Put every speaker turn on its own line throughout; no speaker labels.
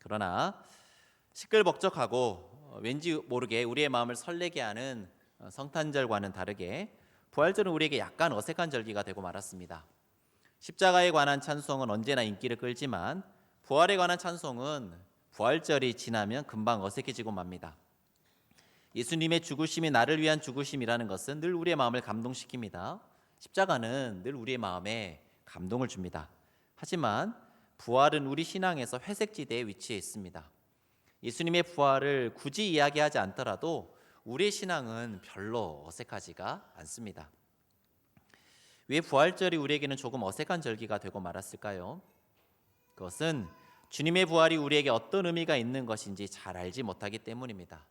그러나 시끌벅적하고 왠지 모르게 우리의 마음을 설레게 하는 성탄절과는 다르게 부활절은 우리에게 약간 어색한 절기가 되고 말았습니다. 십자가에 관한 찬송은 언제나 인기를 끌지만 부활에 관한 찬송은 부활절이 지나면 금방 어색해지고 맙니다. 예수님의 죽으심이 나를 위한 죽으심이라는 것은 늘 우리의 마음을 감동시킵니다. 십자가는 늘 우리의 마음에 감동을 줍니다. 하지만 부활은 우리 신앙에서 회색지대에 위치해 있습니다. 예수님의 부활을 굳이 이야기하지 않더라도 우리의 신앙은 별로 어색하지가 않습니다. 왜 부활절이 우리에게는 조금 어색한 절기가 되고 말았을까요? 그것은 주님의 부활이 우리에게 어떤 의미가 있는 것인지 잘 알지 못하기 때문입니다.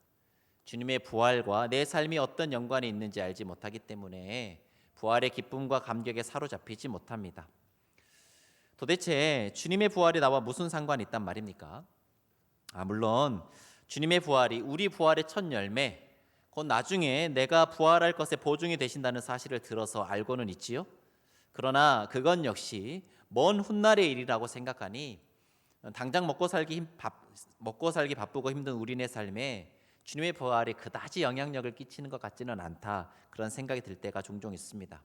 주님의 부활과 내 삶이 어떤 연관이 있는지 알지 못하기 때문에 부활의 기쁨과 감격에 사로잡히지 못합니다. 도대체 주님의 부활이 나와 무슨 상관이 있단 말입니까? 물론 주님의 부활이 우리 부활의 첫 열매, 곧 나중에 내가 부활할 것에 보증이 되신다는 사실을 들어서 알고는 있지요. 그러나 그건 역시 먼 훗날의 일이라고 생각하니 당장 먹고 살기 바쁘고 힘든 우리네 삶에 주님의 부활이 그다지 영향력을 끼치는 것 같지는 않다, 그런 생각이 들 때가 종종 있습니다.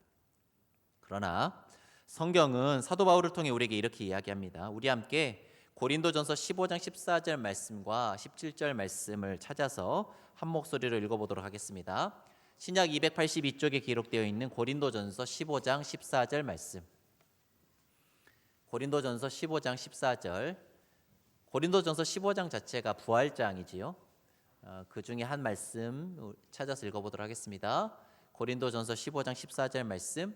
그러나 성경은 사도 바울을 통해 우리에게 이렇게 이야기합니다. 우리 함께 고린도전서 15장 14절 말씀과 17절 말씀을 찾아서 한 목소리로 읽어보도록 하겠습니다. 신약 282쪽에 기록되어 있는 고린도전서 15장 14절 말씀. 고린도전서 15장 14절. 고린도전서 15장 자체가 부활장이지요. 그 중에 한 말씀 찾아서 읽어보도록 하겠습니다. 고린도전서 15장 14절 말씀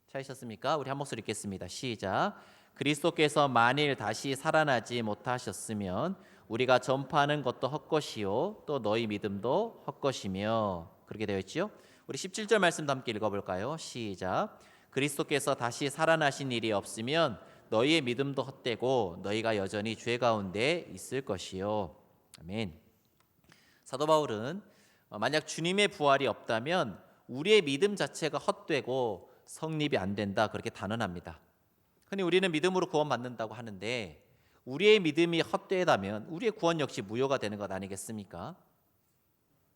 찾으셨습니까? 우리 한 목소리 읽겠습니다. 시작. 그리스도께서 만일 다시 살아나지 못하셨으면 우리가 전파하는 것도 헛것이요 또 너희 믿음도 헛것이며, 그렇게 되어 있지요. 우리 17절 말씀도 함께 읽어볼까요? 시작. 그리스도께서 다시 살아나신 일이 없으면 너희의 믿음도 헛되고 너희가 여전히 죄 가운데 있을 것이요. 아멘. 사도 바울은 만약 주님의 부활이 없다면 우리의 믿음 자체가 헛되고 성립이 안 된다, 그렇게 단언합니다. 근데 우리는 믿음으로 구원받는다고 하는데 우리의 믿음이 헛되다면 우리의 구원 역시 무효가 되는 것 아니겠습니까?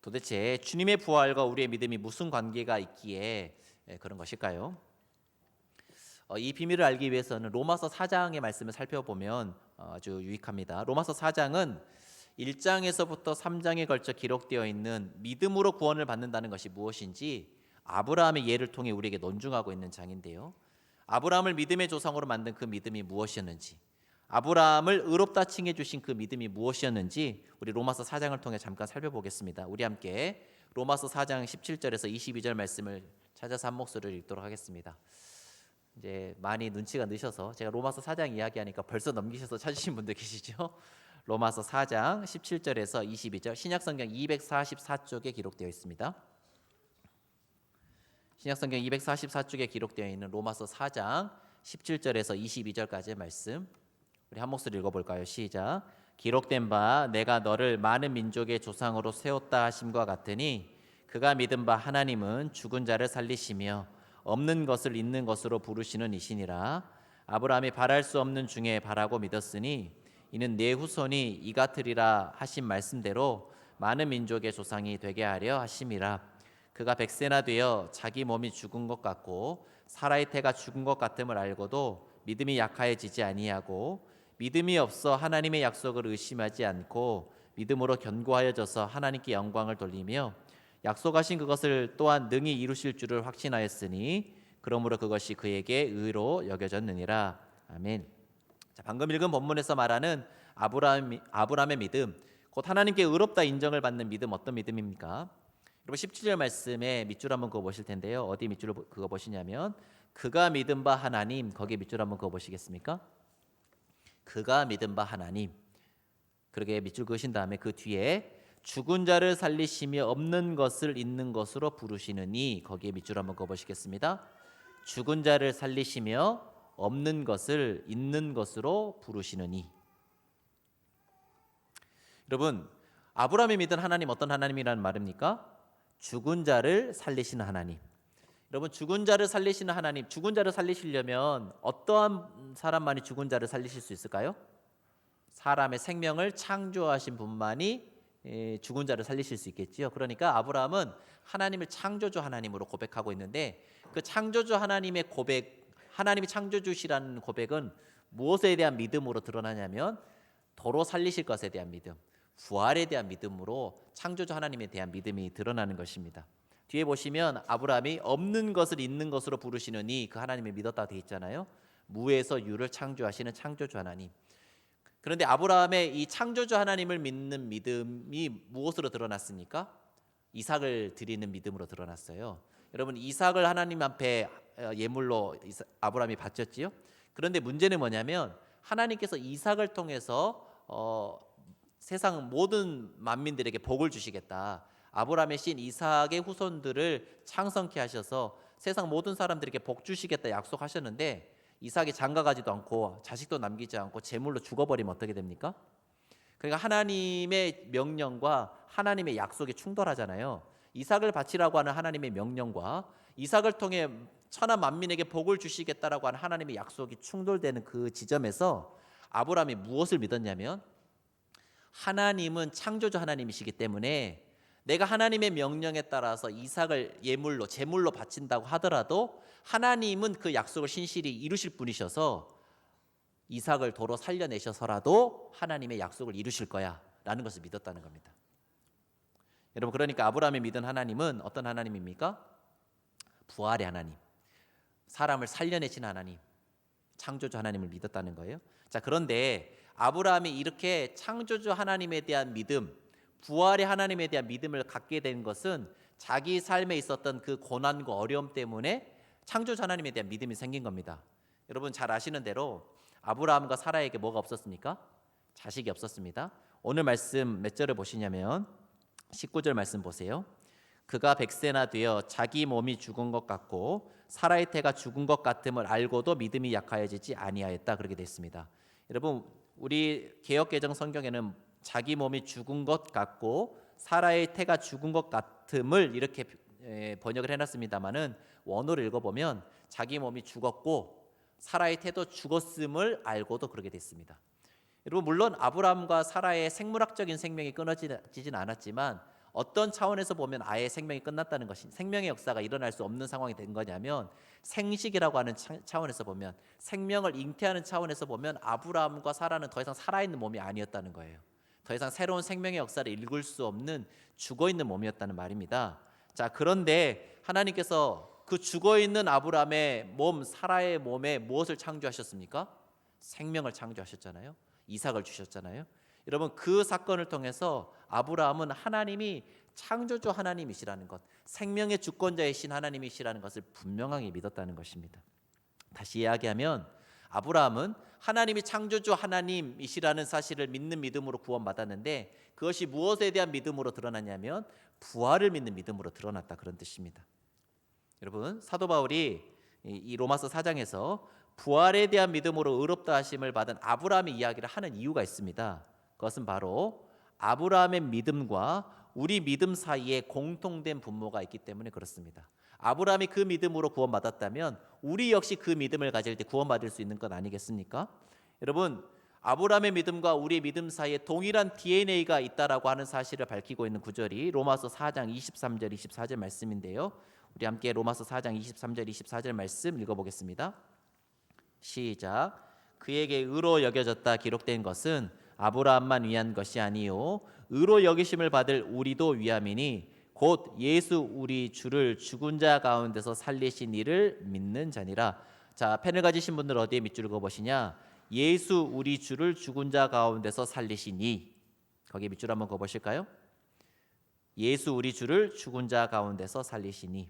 도대체 주님의 부활과 우리의 믿음이 무슨 관계가 있기에 그런 것일까요? 이 비밀을 알기 위해서는 로마서 4장의 말씀을 살펴보면 아주 유익합니다. 로마서 4장은 1장에서부터 3장에 걸쳐 기록되어 있는 믿음으로 구원을 받는다는 것이 무엇인지 아브라함의 예를 통해 우리에게 논증하고 있는 장인데요. 아브라함을 믿음의 조상으로 만든 그 믿음이 무엇이었는지, 아브라함을 의롭다 칭해 주신 그 믿음이 무엇이었는지 우리 로마서 4장을 통해 잠깐 살펴보겠습니다. 우리 함께 로마서 4장 17절에서 22절 말씀을 찾아서 한 목소리를 읽도록 하겠습니다. 이제 많이 눈치가 늦어서 제가 로마서 4장 이야기하니까 벌써 넘기셔서 찾으신 분들 계시죠? 로마서 4장 17절에서 22절, 신약성경 244쪽에 기록되어 있습니다. 신약성경 244쪽에 기록되어 있는 로마서 4장 17절에서 22절까지의 말씀, 우리 한 목소리 읽어볼까요? 시작. 기록된 바 내가 너를 많은 민족의 조상으로 세웠다 하심과 같으니 그가 믿은 바 하나님은 죽은 자를 살리시며 없는 것을 있는 것으로 부르시는 이시니라. 아브라함이 바랄 수 없는 중에 바라고 믿었으니 이는 내 후손이 이 같으리라 하신 말씀대로 많은 민족의 조상이 되게 하려 하심이라. 그가 100세나 되어 자기 몸이 죽은 것 같고 사라의 태가 죽은 것 같음을 알고도 믿음이 약하여지지 아니하고 믿음이 없어 하나님의 약속을 의심하지 않고 믿음으로 견고하여져서 하나님께 영광을 돌리며 약속하신 그것을 또한 능히 이루실 줄을 확신하였으니 그러므로 그것이 그에게 의로 여겨졌느니라. 아멘. 자, 방금 읽은 본문에서 말하는 아브라함의 믿음, 곧 하나님께 의롭다 인정을 받는 믿음, 어떤 믿음입니까? 여러분 17절 말씀에 밑줄 한번 그어 보실 텐데요. 어디 밑줄을 그어 보시냐면 그가 믿은 바 하나님, 거기에 밑줄 한번 그어 보시겠습니까? 그가 믿은 바 하나님. 그렇게 밑줄 그으신 다음에 그 뒤에 죽은 자를 살리시며 없는 것을 있는 것으로 부르시느니, 거기에 밑줄 한번 그어 보시겠습니다. 죽은 자를 살리시며 없는 것을 있는 것으로 부르시느니. 여러분, 아브라함이 믿은 하나님 어떤 하나님이라는 말입니까? 죽은 자를 살리시는 하나님. 여러분, 죽은 자를 살리시는 하나님, 죽은 자를 살리시려면 어떠한 사람만이 죽은 자를 살리실 수 있을까요? 사람의 생명을 창조하신 분만이 죽은 자를 살리실 수 있겠지요. 그러니까 아브라함은 하나님을 창조주 하나님으로 고백하고 있는데, 그 창조주 하나님의 고백, 하나님이 창조주시라는 고백은 무엇에 대한 믿음으로 드러나냐면 도로 살리실 것에 대한 믿음, 부활에 대한 믿음으로 창조주 하나님에 대한 믿음이 드러나는 것입니다. 뒤에 보시면 아브라함이 없는 것을 있는 것으로 부르시느니 그 하나님을 믿었다고 되어 있잖아요. 무에서 유를 창조하시는 창조주 하나님. 그런데 아브라함의 이 창조주 하나님을 믿는 믿음이 무엇으로 드러났습니까? 이삭을 드리는 믿음으로 드러났어요. 여러분, 이삭을 하나님 앞에 예물로 아브라함이 바쳤지요. 그런데 문제는 뭐냐면 하나님께서 이삭을 통해서 세상 모든 만민들에게 복을 주시겠다, 아브라함의 신 이삭의 후손들을 창성케 하셔서 세상 모든 사람들에게 복 주시겠다 약속하셨는데, 이삭이 장가가지도 않고 자식도 남기지 않고 제물로 죽어버리면 어떻게 됩니까? 그러니까 하나님의 명령과 하나님의 약속이 충돌하잖아요. 이삭을 바치라고 하는 하나님의 명령과 이삭을 통해 천하 만민에게 복을 주시겠다라고 하는 하나님의 약속이 충돌되는 그 지점에서 아브라함이 무엇을 믿었냐면, 하나님은 창조주 하나님이시기 때문에 내가 하나님의 명령에 따라서 이삭을 예물로 제물로 바친다고 하더라도 하나님은 그 약속을 신실히 이루실 분이셔서 이삭을 도로 살려내셔서라도 하나님의 약속을 이루실 거야 라는 것을 믿었다는 겁니다. 여러분, 그러니까 아브라함이 믿은 하나님은 어떤 하나님입니까? 부활의 하나님, 사람을 살려내신 하나님, 창조주 하나님을 믿었다는 거예요. 자, 그런데 아브라함이 이렇게 창조주 하나님에 대한 믿음, 부활의 하나님에 대한 믿음을 갖게 된 것은 자기 삶에 있었던 그 고난과 어려움 때문에 창조주 하나님에 대한 믿음이 생긴 겁니다. 여러분 잘 아시는 대로 아브라함과 사라에게 뭐가 없었습니까? 자식이 없었습니다. 오늘 말씀 몇 절을 보시냐면 19절 말씀 보세요. 그가 100세나 되어 자기 몸이 죽은 것 같고 사라의 태가 죽은 것 같음을 알고도 믿음이 약하여지지 아니하였다, 그렇게 되어 있습니다. 여러분, 우리 개역개정 성경에는 자기 몸이 죽은 것 같고 사라의 태가 죽은 것 같음을 이렇게 번역을 해놨습니다만은 원어를 읽어보면 자기 몸이 죽었고 사라의 태도 죽었음을 알고도 그렇게 됐습니다. 여러분, 물론 아브라함과 사라의 생물학적인 생명이 끊어지진 않았지만 어떤 차원에서 보면 아예 생명이 끝났다는 것이, 생명의 역사가 일어날 수 없는 상황이 된 거냐면 생식이라고 하는 차원에서 보면, 생명을 잉태하는 차원에서 보면 아브라함과 사라는 더 이상 살아있는 몸이 아니었다는 거예요. 더 이상 새로운 생명의 역사를 읽을 수 없는 죽어있는 몸이었다는 말입니다. 자, 그런데 하나님께서 그 죽어있는 아브라함의 몸, 사라의 몸에 무엇을 창조하셨습니까? 생명을 창조하셨잖아요. 이삭을 주셨잖아요. 여러분, 그 사건을 통해서 아브라함은 하나님이 창조주 하나님이시라는 것, 생명의 주권자이신 하나님이시라는 것을 분명하게 믿었다는 것입니다. 다시 이야기하면 아브라함은 하나님이 창조주 하나님이시라는 사실을 믿는 믿음으로 구원받았는데, 그것이 무엇에 대한 믿음으로 드러났냐면 부활을 믿는 믿음으로 드러났다, 그런 뜻입니다. 여러분, 사도 바울이 이 로마서 4장에서 부활에 대한 믿음으로 의롭다 하심을 받은 아브라함의 이야기를 하는 이유가 있습니다. 그것은 바로 아브라함의 믿음과 우리 믿음 사이에 공통된 분모가 있기 때문에 그렇습니다. 아브라함이 그 믿음으로 구원받았다면 우리 역시 그 믿음을 가질 때 구원받을 수 있는 것 아니겠습니까? 여러분, 아브라함의 믿음과 우리의 믿음 사이에 동일한 DNA가 있다라고 하는 사실을 밝히고 있는 구절이 로마서 4장 23절 24절 말씀인데요. 우리 함께 로마서 4장 23절 24절 말씀 읽어보겠습니다. 시작. 그에게 의로 여겨졌다 기록된 것은 아브라함만 위한 것이 아니요 의로 여기심을 받을 우리도 위함이니 곧 예수 우리 주를 죽은 자 가운데서 살리신 이를 믿는 자니라. 자, 펜을 가지신 분들 어디에 밑줄 그어보시냐? 예수 우리 주를 죽은 자 가운데서 살리신 이, 거기에 밑줄 한번 그어보실까요? 예수 우리 주를 죽은 자 가운데서 살리신 이.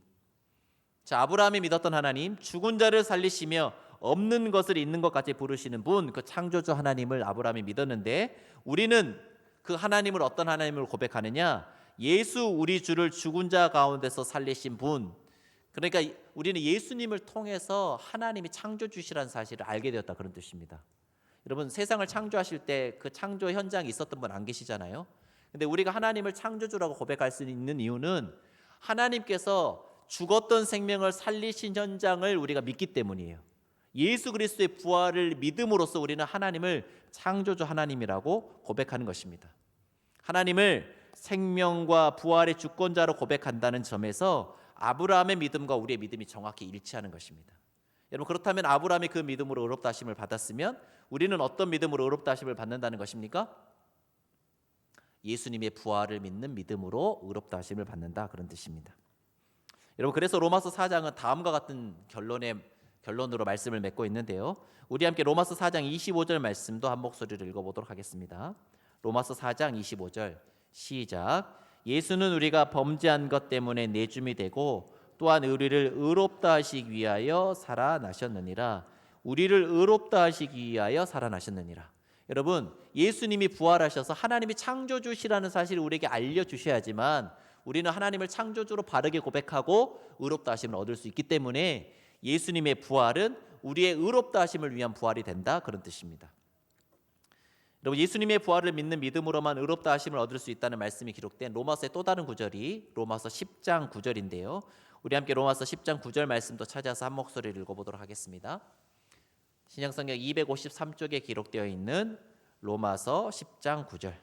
자, 아브라함이 믿었던 하나님, 죽은 자를 살리시며 없는 것을 있는 것 같이 부르시는 분, 그 창조주 하나님을 아브라함이 믿었는데, 우리는 그 하나님을 어떤 하나님을 고백하느냐? 예수 우리 주를 죽은 자 가운데서 살리신 분. 그러니까 우리는 예수님을 통해서 하나님이 창조주시라는 사실을 알게 되었다, 그런 뜻입니다. 여러분, 세상을 창조하실 때 그 창조 현장에 있었던 분 안 계시잖아요. 근데 우리가 하나님을 창조주라고 고백할 수 있는 이유는 하나님께서 죽었던 생명을 살리신 현장을 우리가 믿기 때문이에요. 예수 그리스도의 부활을 믿음으로써 우리는 하나님을 창조주 하나님이라고 고백하는 것입니다. 하나님을 생명과 부활의 주권자로 고백한다는 점에서 아브라함의 믿음과 우리의 믿음이 정확히 일치하는 것입니다. 여러분, 그렇다면 아브라함이 그 믿음으로 의롭다 하심을 받았으면 우리는 어떤 믿음으로 의롭다 하심을 받는다는 것입니까? 예수님의 부활을 믿는 믿음으로 의롭다 하심을 받는다, 그런 뜻입니다. 여러분, 그래서 로마서 4장은 다음과 같은 결론으로 말씀을 맺고 있는데요. 우리 함께 로마서 4장 25절 말씀도 한 목소리로 읽어보도록 하겠습니다. 로마서 4장 25절 시작. 예수는 우리가 범죄한 것 때문에 내줌이 되고 또한 우리를 의롭다 하시기 위하여 살아나셨느니라. 우리를 의롭다 하시기 위하여 살아나셨느니라. 여러분, 예수님이 부활하셔서 하나님이 창조주시라는 사실을 우리에게 알려주셔야지만 우리는 하나님을 창조주로 바르게 고백하고 의롭다 하심을 얻을 수 있기 때문에 예수님의 부활은 우리의 의롭다 하심을 위한 부활이 된다, 그런 뜻입니다. 여러분, 예수님의 부활을 믿는 믿음으로만 의롭다 하심을 얻을 수 있다는 말씀이 기록된 로마서의 또 다른 구절이 로마서 10장 9절인데요. 우리 함께 로마서 10장 9절 말씀도 찾아서 한 목소리를 읽어보도록 하겠습니다. 신약성경 253쪽에 기록되어 있는 로마서 10장 9절.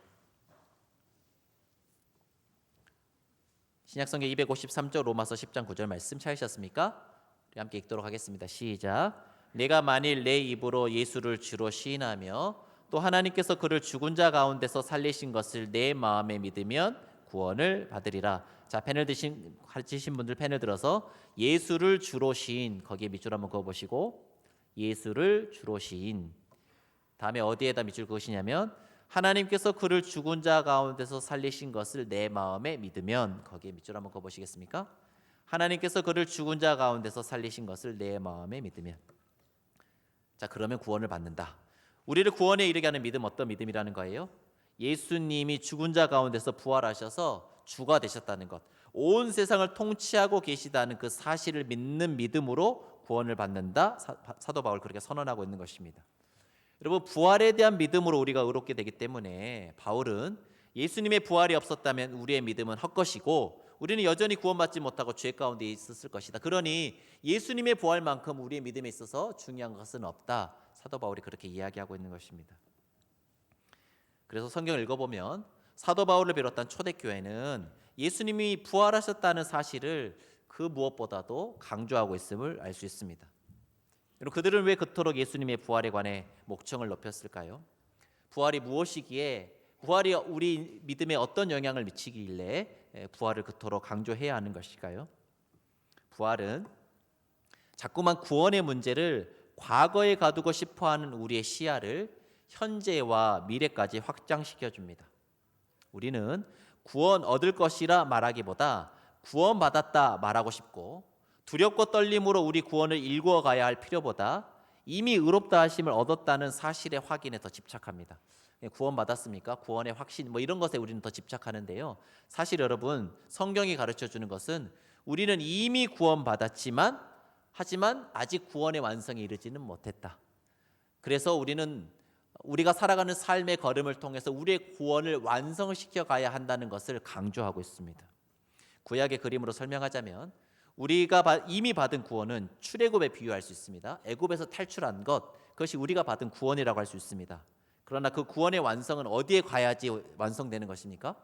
신약성경 253쪽 로마서 10장 9절 말씀 찾으셨습니까? 우리 함께 읽도록 하겠습니다. 시작. 내가 만일 내 입으로 예수를 주로 시인하며 또 하나님께서 그를 죽은 자 가운데서 살리신 것을 내 마음에 믿으면 구원을 받으리라. 자, 펜을 가지신 분들 펜을 들어서 예수를 주로 시인, 거기에 밑줄 한번 그어보시고 예수를 주로 시인. 다음에 어디에다 밑줄 그으시냐면 하나님께서 그를 죽은 자 가운데서 살리신 것을 내 마음에 믿으면, 거기에 밑줄 한번 그어보시겠습니까? 하나님께서 그를 죽은 자 가운데서 살리신 것을 내 마음에 믿으면. 자, 그러면 구원을 받는다. 우리를 구원에 이르게 하는 믿음, 어떤 믿음이라는 거예요? 예수님이 죽은 자 가운데서 부활하셔서 주가 되셨다는 것, 온 세상을 통치하고 계시다는 그 사실을 믿는 믿음으로 구원을 받는다. 사도 바울 그렇게 선언하고 있는 것입니다. 여러분, 부활에 대한 믿음으로 우리가 의롭게 되기 때문에 바울은 예수님의 부활이 없었다면 우리의 믿음은 헛것이고 우리는 여전히 구원받지 못하고 죄 가운데 있었을 것이다. 그러니 예수님의 부활만큼 우리의 믿음에 있어서 중요한 것은 없다. 사도 바울이 그렇게 이야기하고 있는 것입니다. 그래서 성경을 읽어보면 사도 바울을 비롯한 초대교회는 예수님이 부활하셨다는 사실을 그 무엇보다도 강조하고 있음을 알 수 있습니다. 여러분, 그들은 왜 그토록 예수님의 부활에 관해 목청을 높였을까요? 부활이 무엇이기에, 부활이 우리 믿음에 어떤 영향을 미치길래 부활을 그토록 강조해야 하는 것일까요? 부활은 자꾸만 구원의 문제를 과거에 가두고 싶어하는 우리의 시야를 현재와 미래까지 확장시켜 줍니다. 우리는 구원 얻을 것이라 말하기보다 구원받았다 말하고 싶고, 두렵고 떨림으로 우리 구원을 일구어 가야 할 필요보다 이미 의롭다 하심을 얻었다는 사실의 확인에 더 집착합니다. 구원받았습니까? 구원의 확신, 이런 것에 우리는 더 집착하는데요. 사실 여러분, 성경이 가르쳐주는 것은 우리는 이미 구원받았지만 하지만 아직 구원의 완성에 이르지는 못했다. 그래서 우리가 살아가는 삶의 걸음을 통해서 우리의 구원을 완성시켜 가야 한다는 것을 강조하고 있습니다. 구약의 그림으로 설명하자면 우리가 이미 받은 구원은 출애굽에 비유할 수 있습니다. 애굽에서 탈출한 것, 그것이 우리가 받은 구원이라고 할 수 있습니다. 그러나 그 구원의 완성은 어디에 가야지 완성되는 것입니까?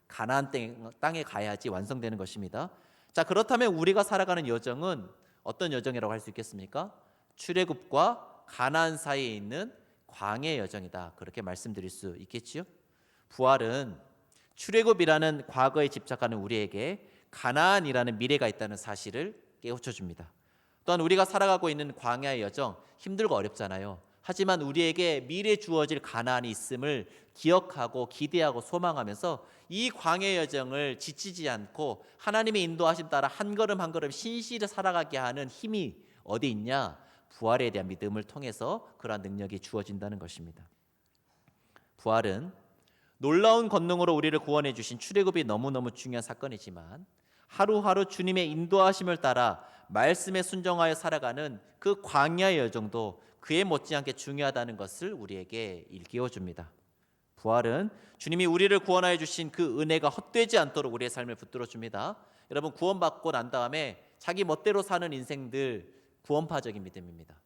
가나안 땅에 가야지 완성되는 것입니다. 자, 그렇다면 우리가 살아가는 여정은 어떤 여정이라고 할 수 있겠습니까? 출애굽과 가나안 사이에 있는 광야의 여정이다, 그렇게 말씀드릴 수 있겠지요. 부활은 출애굽이라는 과거에 집착하는 우리에게 가나안이라는 미래가 있다는 사실을 깨우쳐 줍니다. 또한 우리가 살아가고 있는 광야의 여정, 힘들고 어렵잖아요. 하지만 우리에게 미래에 주어질 가나안이 있음을 기억하고 기대하고 소망하면서 이 광야의 여정을 지치지 않고 하나님의 인도하심 따라 한 걸음 한 걸음 신실히 살아가게 하는 힘이 어디 있냐? 부활에 대한 믿음을 통해서 그러한 능력이 주어진다는 것입니다. 부활은 놀라운 권능으로 우리를 구원해 주신 출애굽이 너무너무 중요한 사건이지만 하루하루 주님의 인도하심을 따라 말씀에 순종하여 살아가는 그 광야의 여정도 그에 못지않게 중요하다는 것을 우리에게 일깨워 줍니다. 부활은 주님이 우리를 구원하여 주신 그 은혜가 헛되지 않도록 우리의 삶을 붙들어 줍니다. 여러분, 구원받고 난 다음에 자기 멋대로 사는 인생들 구원파적인 믿음입니다.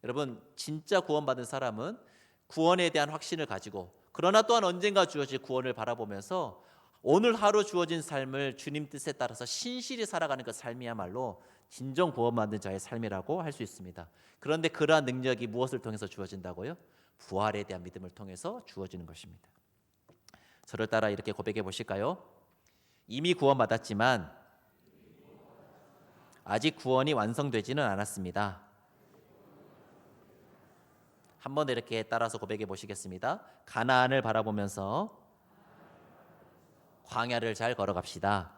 여러분, 진짜 구원받은 사람은 구원에 대한 확신을 가지고, 그러나 또한 언젠가 주어질 구원을 바라보면서 오늘 하루 주어진 삶을 주님 뜻에 따라서 신실히 살아가는 그 삶이야말로 진정 구원받은 자의 삶이라고 할 수 있습니다. 그런데 그러한 능력이 무엇을 통해서 주어진다고요? 부활에 대한 믿음을 통해서 주어지는 것입니다. 저를 따라 이렇게 고백해 보실까요? 이미 구원받았지만 아직 구원이 완성되지는 않았습니다. 한 번 더 이렇게 따라서 고백해 보시겠습니다. 가나안을 바라보면서 광야를 잘 걸어갑시다.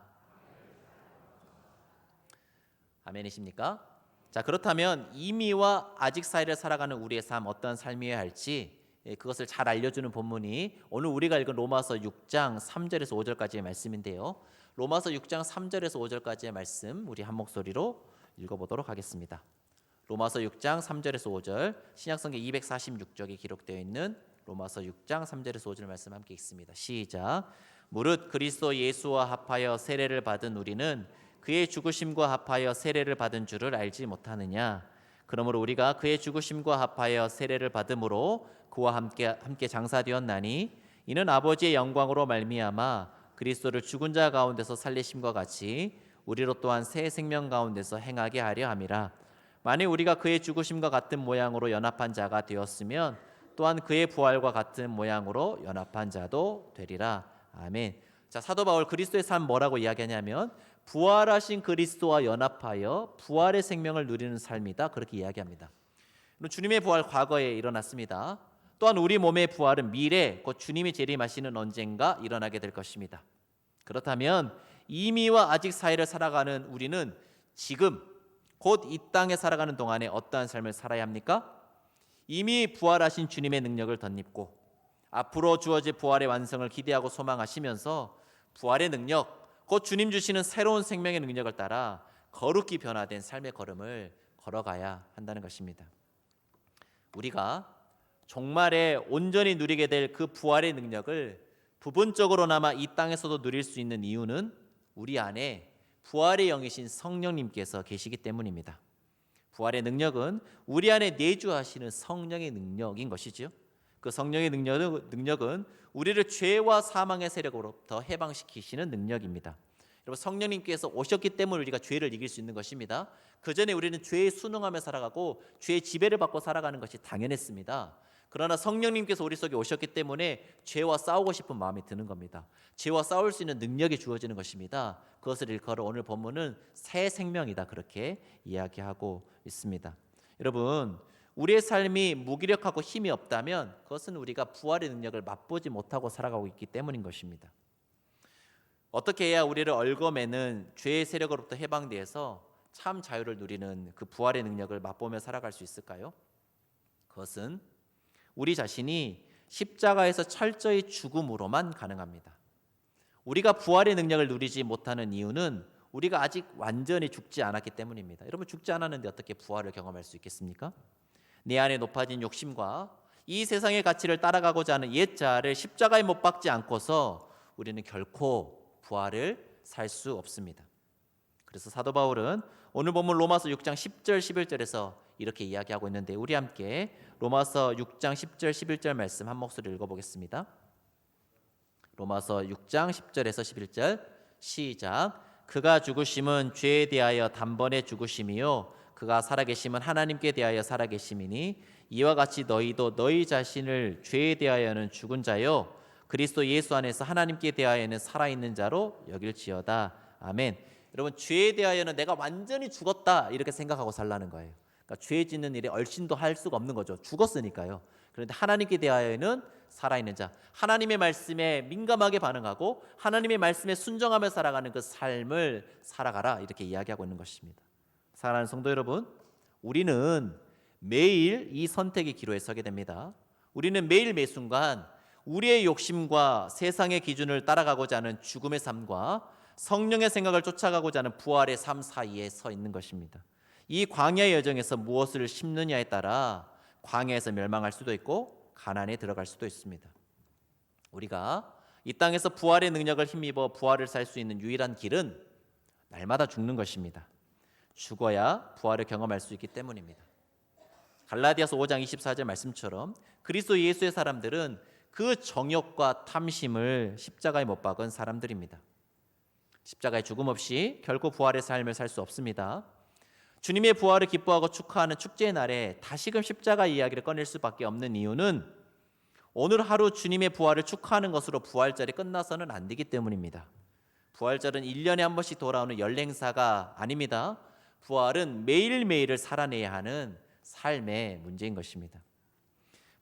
아멘이십니까? 자, 그렇다면 이미와 아직 사이를 살아가는 우리의 삶, 어떤 삶이어야 할지 그것을 잘 알려주는 본문이 오늘 우리가 읽은 로마서 6장 3절에서 5절까지의 말씀인데요. 로마서 6장 3절에서 5절까지의 말씀 우리 한 목소리로 읽어보도록 하겠습니다. 로마서 6장 3절에서 5절, 신약성경 246쪽에 기록되어 있는 로마서 6장 3절에서 5절 말씀 함께 읽습니다. 시작. 무릇 그리스도 예수와 합하여 세례를 받은 우리는 그의 죽으심과 합하여 세례를 받은 줄을 알지 못하느냐. 그러므로 우리가 그의 죽으심과 합하여 세례를 받음으로 그와 함께 장사되었나니 이는 아버지의 영광으로 말미암아 그리스도를 죽은 자 가운데서 살리심과 같이 우리로 또한 새 생명 가운데서 행하게 하려 함이라. 만일 우리가 그의 죽으심과 같은 모양으로 연합한 자가 되었으면 또한 그의 부활과 같은 모양으로 연합한 자도 되리라. 아멘. 자, 사도 바울 그리스도의 삶 뭐라고 이야기하냐면 부활하신 그리스도와 연합하여 부활의 생명을 누리는 삶이다, 그렇게 이야기합니다. 주님의 부활 과거에 일어났습니다. 또한 우리 몸의 부활은 미래, 곧 주님이 재림하시는 언젠가 일어나게 될 것입니다. 그렇다면 이미와 아직 사이를 살아가는 우리는 지금 곧 이 땅에 살아가는 동안에 어떠한 삶을 살아야 합니까? 이미 부활하신 주님의 능력을 덧입고 앞으로 주어질 부활의 완성을 기대하고 소망하시면서 부활의 능력, 곧 주님 주시는 새로운 생명의 능력을 따라 거룩히 변화된 삶의 걸음을 걸어가야 한다는 것입니다. 우리가 종말에 온전히 누리게 될 그 부활의 능력을 부분적으로나마 이 땅에서도 누릴 수 있는 이유는 우리 안에 부활의 영이신 성령님께서 계시기 때문입니다. 부활의 능력은 우리 안에 내주하시는 성령의 능력인 것이지요. 그 성령의 능력은 우리를 죄와 사망의 세력으로부터 해방시키시는 능력입니다. 여러분, 성령님께서 오셨기 때문에 우리가 죄를 이길 수 있는 것입니다. 그 전에 우리는 죄에 순응하며 살아가고 죄의 지배를 받고 살아가는 것이 당연했습니다. 그러나 성령님께서 우리 속에 오셨기 때문에 죄와 싸우고 싶은 마음이 드는 겁니다. 죄와 싸울 수 있는 능력이 주어지는 것입니다. 그것을 일컬어 오늘 본문은 새 생명이다, 그렇게 이야기하고 있습니다. 여러분, 우리의 삶이 무기력하고 힘이 없다면 그것은 우리가 부활의 능력을 맛보지 못하고 살아가고 있기 때문인 것입니다. 어떻게 해야 우리를 얽어매는 죄의 세력으로부터 해방되어서 참 자유를 누리는 그 부활의 능력을 맛보며 살아갈 수 있을까요? 그것은 우리 자신이 십자가에서 철저히 죽음으로만 가능합니다. 우리가 부활의 능력을 누리지 못하는 이유는 우리가 아직 완전히 죽지 않았기 때문입니다. 여러분, 죽지 않았는데 어떻게 부활을 경험할 수 있겠습니까? 내 안에 높아진 욕심과 이 세상의 가치를 따라가고자 하는 옛 자아를 십자가에 못 박지 않고서 우리는 결코 부활을 살 수 없습니다. 그래서 사도 바울은 오늘 본문 로마서 6장 10절 11절에서 이렇게 이야기하고 있는데, 우리 함께 로마서 6장 10절 11절 말씀 한 목소리 읽어보겠습니다. 로마서 6장 10절에서 11절 시작. 그가 죽으심은 죄에 대하여 단번에 죽으심이요 그가 살아계심은 하나님께 대하여 살아계심이니 이와 같이 너희도 너희 자신을 죄에 대하여는 죽은 자요 그리스도 예수 안에서 하나님께 대하여는 살아있는 자로 여길지어다. 아멘. 여러분, 죄에 대하여는 내가 완전히 죽었다 이렇게 생각하고 살라는 거예요. 그러니까 죄 짓는 일에 얼씬도 할 수가 없는 거죠. 죽었으니까요. 그런데 하나님께 대하여는 살아있는 자, 하나님의 말씀에 민감하게 반응하고 하나님의 말씀에 순종하며 살아가는 그 삶을 살아가라, 이렇게 이야기하고 있는 것입니다. 사랑하는 성도 여러분, 우리는 매일 이 선택의 기로에 서게 됩니다. 우리는 매일 매순간 우리의 욕심과 세상의 기준을 따라가고자 하는 죽음의 삶과 성령의 생각을 쫓아가고자 하는 부활의 삶 사이에 서 있는 것입니다. 이 광야의 여정에서 무엇을 심느냐에 따라 광야에서 멸망할 수도 있고 가나안에 들어갈 수도 있습니다. 우리가 이 땅에서 부활의 능력을 힘입어 부활을 살 수 있는 유일한 길은 날마다 죽는 것입니다. 죽어야 부활을 경험할 수 있기 때문입니다. 갈라디아서 5장 24절 말씀처럼 그리스도 예수의 사람들은 그 정욕과 탐심을 십자가에 못 박은 사람들입니다. 십자가의 죽음 없이 결코 부활의 삶을 살 수 없습니다. 주님의 부활을 기뻐하고 축하하는 축제의 날에 다시금 십자가 이야기를 꺼낼 수밖에 없는 이유는 오늘 하루 주님의 부활을 축하하는 것으로 부활절이 끝나서는 안 되기 때문입니다. 부활절은 1년에 한 번씩 돌아오는 연행사가 아닙니다. 부활은 매일매일을 살아내야 하는 삶의 문제인 것입니다.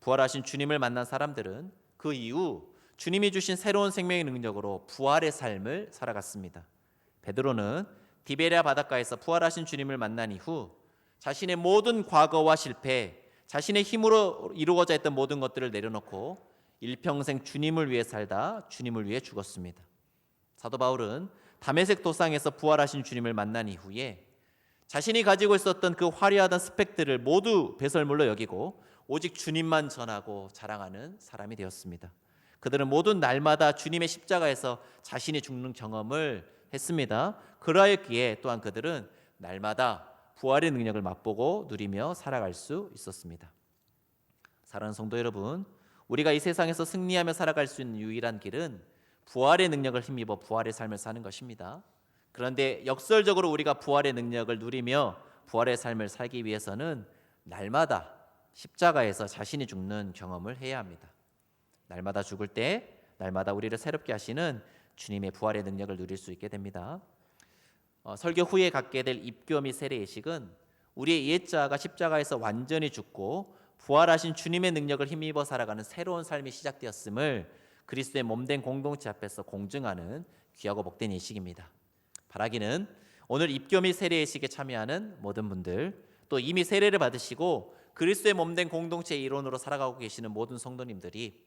부활하신 주님을 만난 사람들은 그 이후 주님이 주신 새로운 생명의 능력으로 부활의 삶을 살아갔습니다. 베드로는 디베랴 바닷가에서 부활하신 주님을 만난 이후 자신의 모든 과거와 실패, 자신의 힘으로 이루어져 있던 모든 것들을 내려놓고 일평생 주님을 위해 살다 주님을 위해 죽었습니다. 사도 바울은 다메섹 도상에서 부활하신 주님을 만난 이후에 자신이 가지고 있었던 그 화려하던 스펙들을 모두 배설물로 여기고 오직 주님만 전하고 자랑하는 사람이 되었습니다. 그들은 모두 날마다 주님의 십자가에서 자신이 죽는 경험을 했습니다. 그러했기에 또한 그들은 날마다 부활의 능력을 맛보고 누리며 살아갈 수 있었습니다. 사랑하는 성도 여러분, 우리가 이 세상에서 승리하며 살아갈 수 있는 유일한 길은 부활의 능력을 힘입어 부활의 삶을 사는 것입니다. 그런데 역설적으로 우리가 부활의 능력을 누리며 부활의 삶을 살기 위해서는 날마다 십자가에서 자신이 죽는 경험을 해야 합니다. 날마다 죽을 때 날마다 우리를 새롭게 하시는 주님의 부활의 능력을 누릴 수 있게 됩니다. 설교 후에 갖게 될 입교 및 세례 예식은 우리의 옛자가 십자가에서 완전히 죽고 부활하신 주님의 능력을 힘입어 살아가는 새로운 삶이 시작되었음을 그리스도의 몸된 공동체 앞에서 공증하는 귀하고 복된 예식입니다. 바라기는 오늘 입교 및 세례 예식에 참여하는 모든 분들, 또 이미 세례를 받으시고 그리스도의 몸된 공동체의 일원으로 살아가고 계시는 모든 성도님들이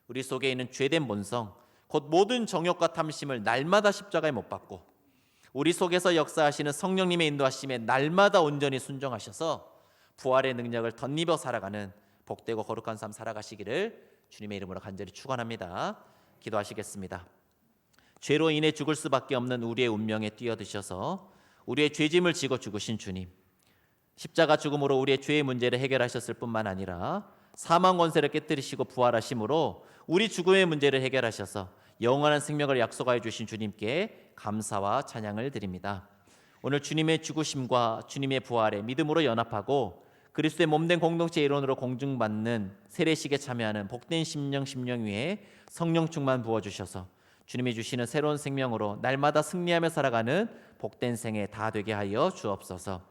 우리 속에 있는 죄된 본성, 곧 모든 정욕과 탐심을 날마다 십자가에 못 박고 우리 속에서 역사하시는 성령님의 인도하심에 날마다 온전히 순종하셔서 부활의 능력을 덧입어 살아가는 복되고 거룩한 삶 살아가시기를 주님의 이름으로 간절히 축원합니다. 기도하시겠습니다. 죄로 인해 죽을 수밖에 없는 우리의 운명에 뛰어드셔서 우리의 죄짐을 지고 죽으신 주님, 십자가 죽음으로 우리의 죄의 문제를 해결하셨을 뿐만 아니라 사망 권세를 깨뜨리시고 부활하심으로 우리 죽음의 문제를 해결하셔서 영원한 생명을 약속하여 주신 주님께 감사와 찬양을 드립니다. 오늘 주님의 죽으심과 주님의 부활에 믿음으로 연합하고 그리스도의 몸된 공동체 일원으로 공중받는 세례식에 참여하는 복된 심령 위에 성령 충만 부어주셔서 주님이 주시는 새로운 생명으로 날마다 승리하며 살아가는 복된 생애 다 되게 하여 주옵소서.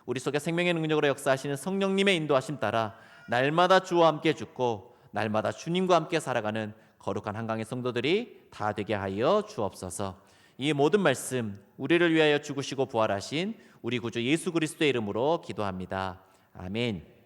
우리 속에 생명의 능력으로 역사하시는 성령님의 인도하심 따라 날마다 주와 함께 죽고 날마다 주님과 함께 살아가는 거룩한 한강의 성도들이 다 되게 하여 주옵소서. 이 모든 말씀 우리를 위하여 죽으시고 부활하신 우리 구주 예수 그리스도의 이름으로 기도합니다. 아멘.